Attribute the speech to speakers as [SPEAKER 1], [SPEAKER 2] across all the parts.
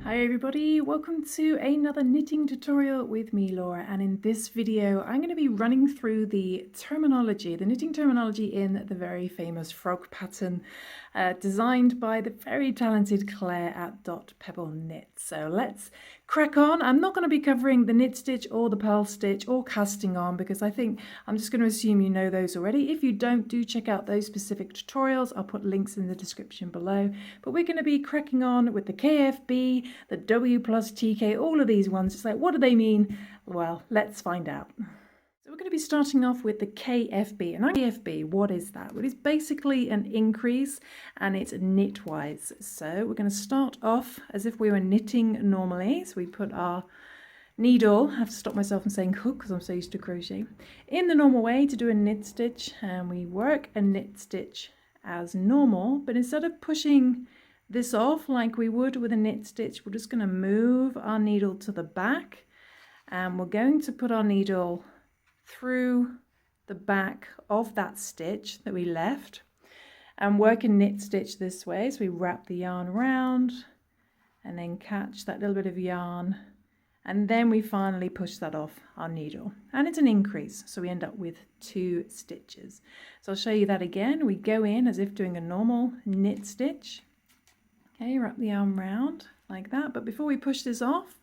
[SPEAKER 1] Hi everybody, welcome to another knitting tutorial with me, Laura, and in this video I'm going to be running through the knitting terminology in the very famous frog pattern designed by the very talented Claire at DotPebbles Knits. So let's crack on. I'm not going to be covering the knit stitch or the purl stitch or casting on because I think I'm just going to assume you know those already. If you don't, do check out those specific tutorials. I'll put links in the description below. But we're going to be cracking on with the KFB, the W+Tk, all of these ones. It's like, what do they mean? Well, let's find out. So we're going to be starting off with the KFB. And KFB, what is that? Well, it's basically an increase and it's knitwise. So we're going to start off as if we were knitting normally. So we put our needle, I have to stop myself from saying hook because I'm so used to crochet, in the normal way to do a knit stitch, and we work a knit stitch as normal, but instead of pushing this off like we would with a knit stitch, we're just going to move our needle to the back and we're going to put our needle through the back of that stitch that we left and work a knit stitch this way. So we wrap the yarn around and then catch that little bit of yarn, and then we finally push that off our needle, and it's an increase, so we end up with 2 stitches. So I'll show you that again. We go in as if doing a normal knit stitch. Okay, wrap the yarn round like that, but before we push this off,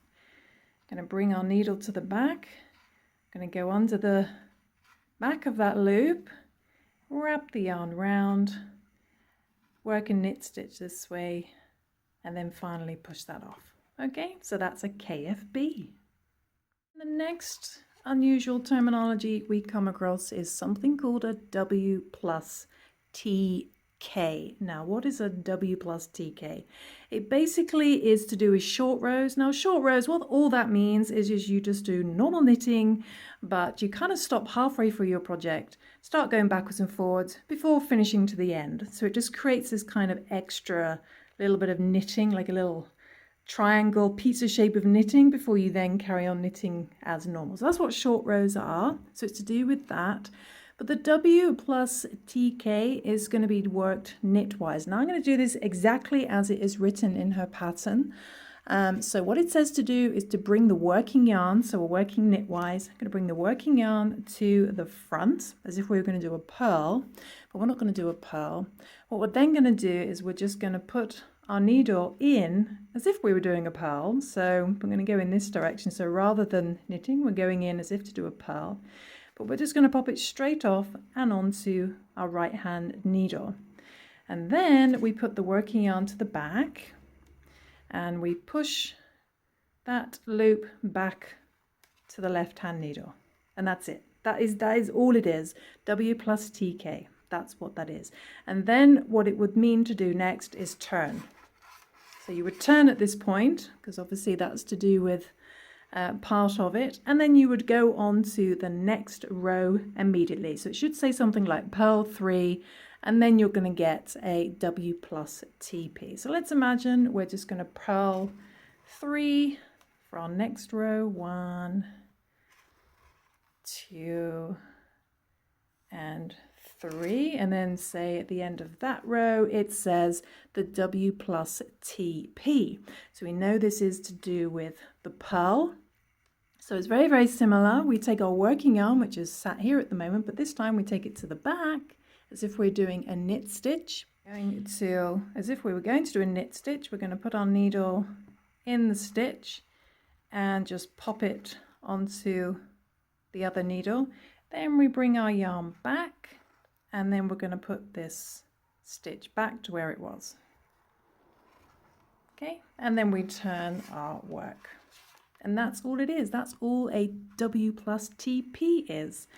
[SPEAKER 1] I'm going to bring our needle to the back. I'm going to go under the back of that loop, wrap the yarn round, work a knit stitch this way, and then finally push that off. Okay, so that's a KFB. The next unusual terminology we come across is something called a W+Tk. Now, what is a W+Tk? It basically is to do with short rows. Now, short rows, what all that means is you just do normal knitting, but you kind of stop halfway through your project, start going backwards and forwards before finishing to the end. So it just creates this kind of extra little bit of knitting, like a little triangle pizza shape of knitting before you then carry on knitting as normal. So that's what short rows are. So it's to do with that. But the W+Tk is going to be worked knitwise. Now I'm going to do this exactly as it is written in her pattern. So what it says to do is to bring the working yarn, so we're working knitwise, I'm going to bring the working yarn to the front as if we were going to do a purl, but we're not going to do a purl. What we're then going to do is we're just going to put our needle in as if we were doing a purl. So we're going to go in this direction. So rather than knitting, we're going in as if to do a purl. But we're just going to pop it straight off and onto our right hand needle. And then we put the working yarn to the back and we push that loop back to the left hand needle. And that's it. That is all it is. W+Tk. That's what that is. And then what it would mean to do next is turn. So you would turn at this point, because obviously that's to do with part of it, and then you would go on to the next row immediately. So it should say something like purl 3, and then you're going to get a W+Tp. So let's imagine we're just going to purl 3 for our next row. 1, 2, and 3, and then say at the end of that row it says the W+Tp. So we know this is to do with the purl. So it's very, very similar. We take our working yarn, which is sat here at the moment, but this time we take it to the back as if we're doing a knit stitch. As if we were going to do a knit stitch, we're going to put our needle in the stitch and just pop it onto the other needle. Then we bring our yarn back, and then we're going to put this stitch back to where it was. Okay, and then we turn our work. And that's all it is. That's all a W+Tp is.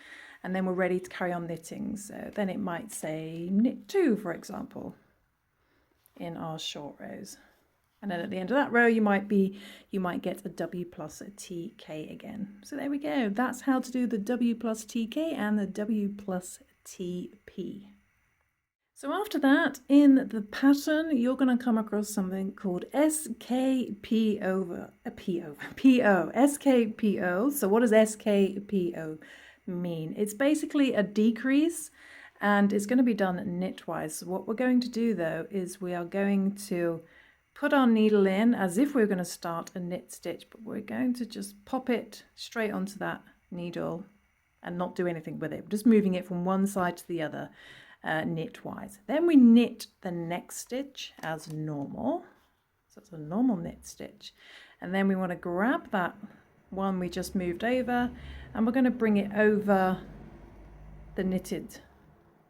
[SPEAKER 1] And then we're ready to carry on knitting. So then it might say knit 2, for example, in our short rows. And then at the end of that row, you might get a W+Tk again. So there we go. That's how to do the W+Tk and the W+Tp. So after that, in the pattern, you're going to come across something called SKPO. SKPO. So what does SKPO mean? It's basically a decrease, and it's going to be done knitwise. So what we're going to do though is we are going to put our needle in as if we're going to start a knit stitch, but we're going to just pop it straight onto that needle and not do anything with it. We're just moving it from one side to the other knitwise. Then we knit the next stitch as normal. So it's a normal knit stitch. And then we want to grab that one we just moved over and we're going to bring it over the knitted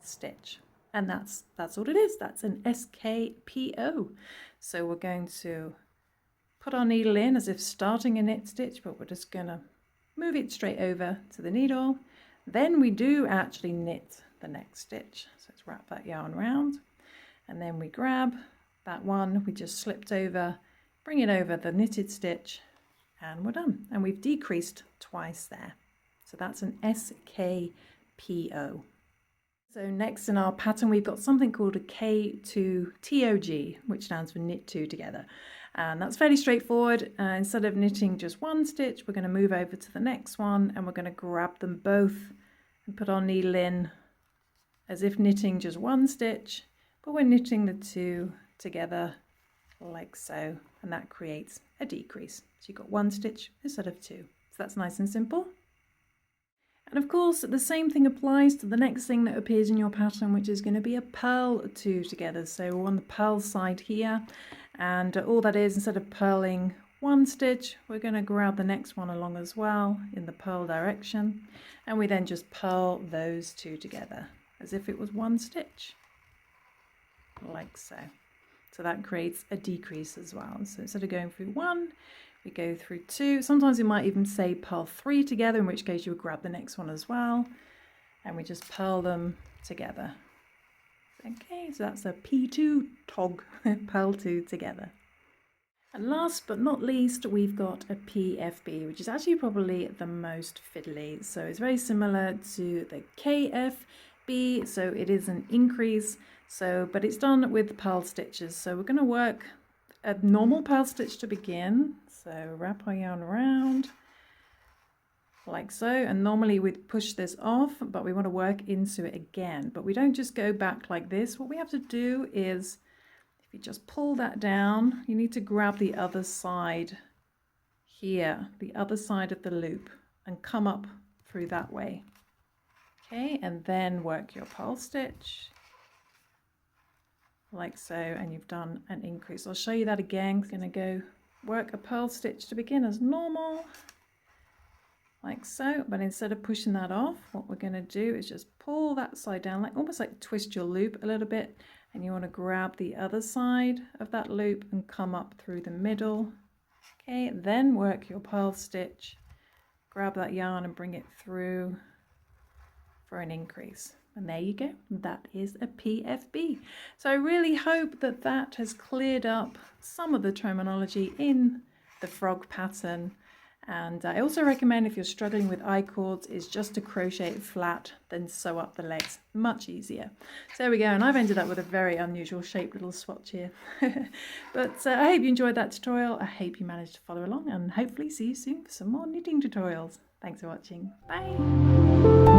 [SPEAKER 1] stitch. And that's what it is. That's an SKPO. So we're going to put our needle in as if starting a knit stitch, but we're just going to move it straight over to the needle. Then we do actually knit the next stitch. So let's wrap that yarn around, and then we grab that one we just slipped over, bring it over the knitted stitch, and we're done. And we've decreased twice there. So that's an SKPO. So next in our pattern we've got something called a K2tog, which stands for knit two together. And that's fairly straightforward. Instead of knitting just one stitch, we're going to move over to the next one and we're going to grab them both and put our needle in as if knitting just one stitch, but we're knitting the two together like so, and that creates a decrease. So you've got one stitch instead of two. So that's nice and simple. And of course, the same thing applies to the next thing that appears in your pattern, which is going to be a purl two together. So we're on the purl side here, and all that is, instead of purling one stitch, we're going to grab the next one along as well in the purl direction, and we then just purl those two together as if it was one stitch, like so. So that creates a decrease as well. So instead of going through one, we go through two. Sometimes we might even say purl three together, in which case you would grab the next one as well, and we just purl them together. Okay, so that's a P2tog, purl two together. And last but not least, we've got a PFB, which is actually probably the most fiddly. So it's very similar to the KFB, so it is an increase. So, but it's done with purl stitches. So we're going to work a normal purl stitch to begin. So wrap our yarn around like so, and normally we'd push this off, but we want to work into it again. But we don't just go back like this. What we have to do is, if you just pull that down, you need to grab the other side here, the other side of the loop, and come up through that way. Okay, and then work your purl stitch like so, and you've done an increase. I'll show you that again. I'm going to go work a purl stitch to begin as normal, like so, but instead of pushing that off, what we're going to do is just pull that side down, like almost like twist your loop a little bit, and you want to grab the other side of that loop and come up through the middle. Okay, then work your purl stitch, grab that yarn and bring it through for an increase. And there you go, that is a PFB. So I really hope that that has cleared up some of the terminology in the frog pattern. And I also recommend, if you're struggling with I-cords, is just to crochet it flat, then sew up the legs. Much easier. So there we go, and I've ended up with a very unusual shaped little swatch here. But I hope you enjoyed that tutorial. I hope you managed to follow along, and hopefully see you soon for some more knitting tutorials. Thanks for watching. Bye!